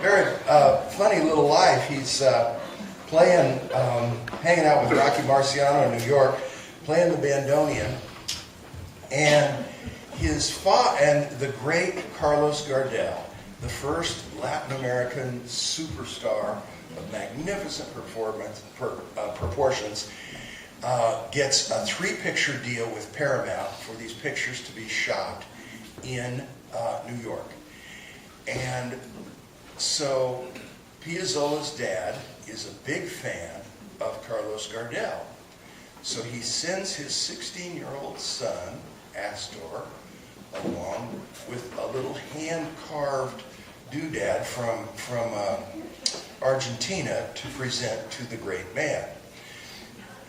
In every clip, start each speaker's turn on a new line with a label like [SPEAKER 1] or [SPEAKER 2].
[SPEAKER 1] Very funny little life. He's playing, hanging out with Rocky Marciano in New York, playing the bandoneon, and the great Carlos Gardel, the first Latin American superstar of magnificent proportions, gets a 3-picture deal with Paramount for these pictures to be shot in New York. And so Piazzolla's dad is a big fan of Carlos Gardel. So he sends his 16-year-old son, Astor, along with a little hand-carved doodad from Argentina to present to the great man.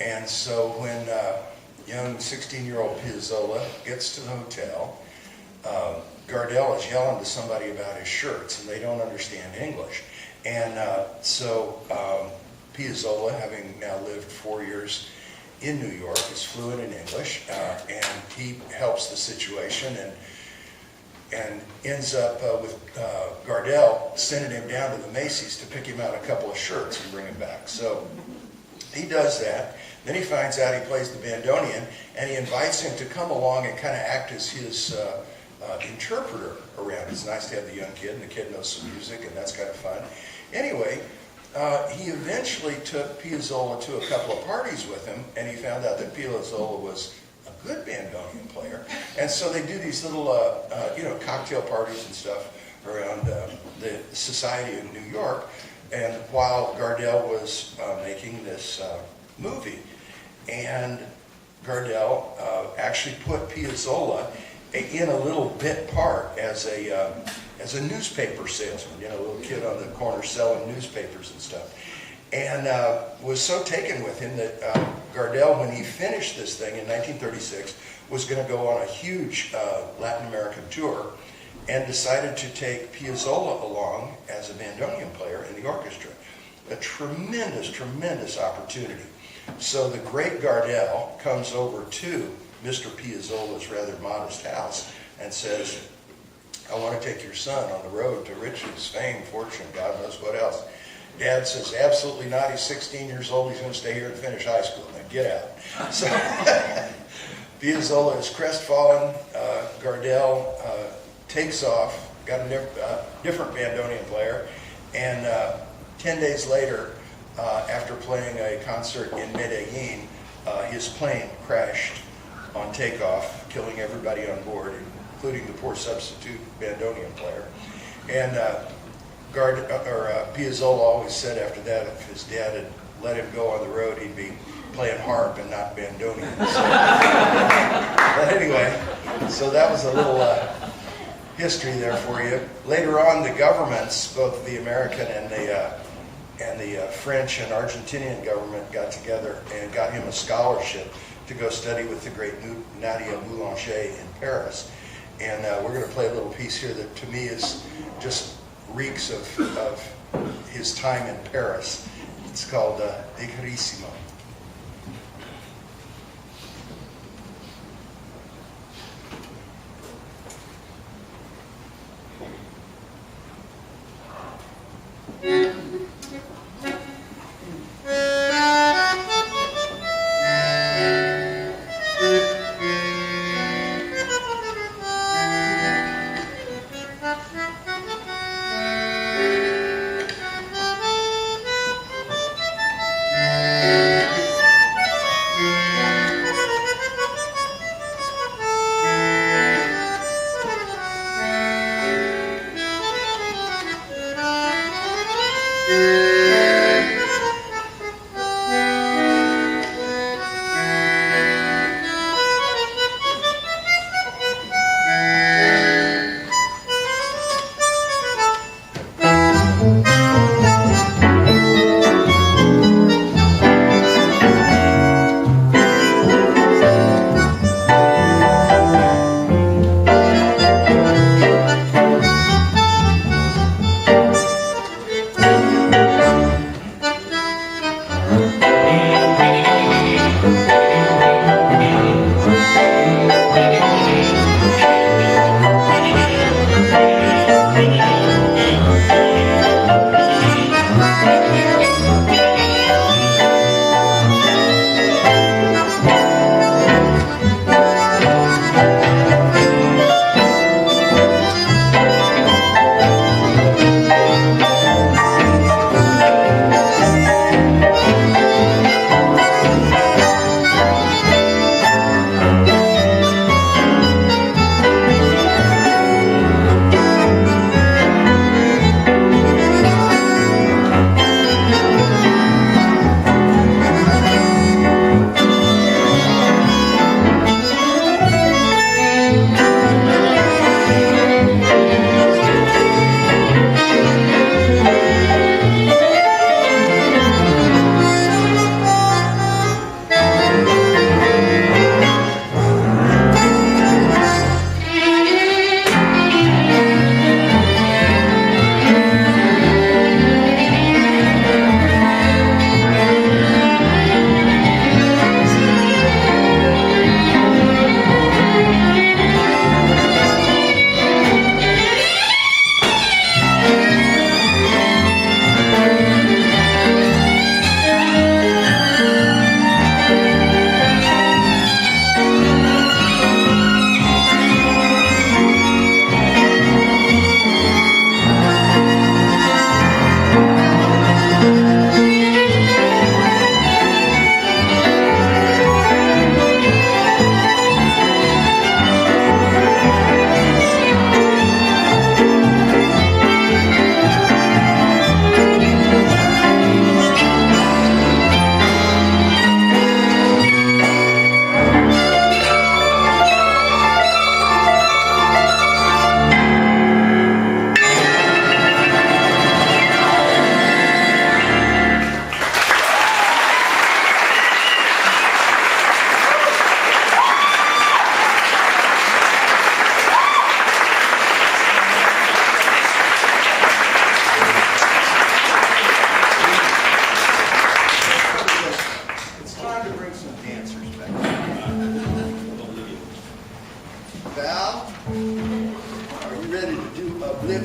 [SPEAKER 1] And so when young 16-year-old Piazzolla gets to the hotel, Gardel is yelling to somebody about his shirts, and they don't understand English. And so Piazzolla, having now lived 4 years in New York, is fluent in English, and he helps the situation and ends up with Gardel sending him down to the Macy's to pick him out a couple of shirts and bring him back. So he does that. Then he finds out he plays the bandoneon, and he invites him to come along and kind of act as his interpreter around. It's nice to have the young kid, and the kid knows some music, and that's kind of fun. Anyway, he eventually took Piazzolla to a couple of parties with him, and he found out that Piazzolla was a good bandoneon player. And so they do these little, cocktail parties and stuff around the society in New York. And while Gardel was making this movie, and Gardel actually put Piazzolla in a little bit part as a newspaper salesman, a little kid on the corner selling newspapers and stuff, and was so taken with him that Gardel, when he finished this thing in 1936, was going to go on a huge Latin American tour, and decided to take Piazzolla along as a bandoneon player in the orchestra. A tremendous, tremendous opportunity. So the great Gardel comes over to Mr. Piazzolla's rather modest house and says, I want to take your son on the road to riches, fame, fortune, God knows what else. Dad says, absolutely not. He's 16 years old. He's going to stay here and finish high school. Then get out. So Piazzolla is crestfallen. Gardel takes off, got a different bandoneon player, and 10 days later, after playing a concert in Medellin, his plane crashed on takeoff, killing everybody on board, including the poor substitute bandoneon player. And Piazzolla always said after that, if his dad had let him go on the road, he'd be playing harp and not bandoneon. So, but anyway, so that was a little history there for you. Later on, the governments, both the American and the French and Argentinian government, got together and got him a scholarship to go study with the great Nadia Boulanger in Paris. And we're going to play a little piece here that to me is just reeks of his time in Paris. It's called De Carissimo.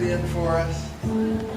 [SPEAKER 2] it in for us?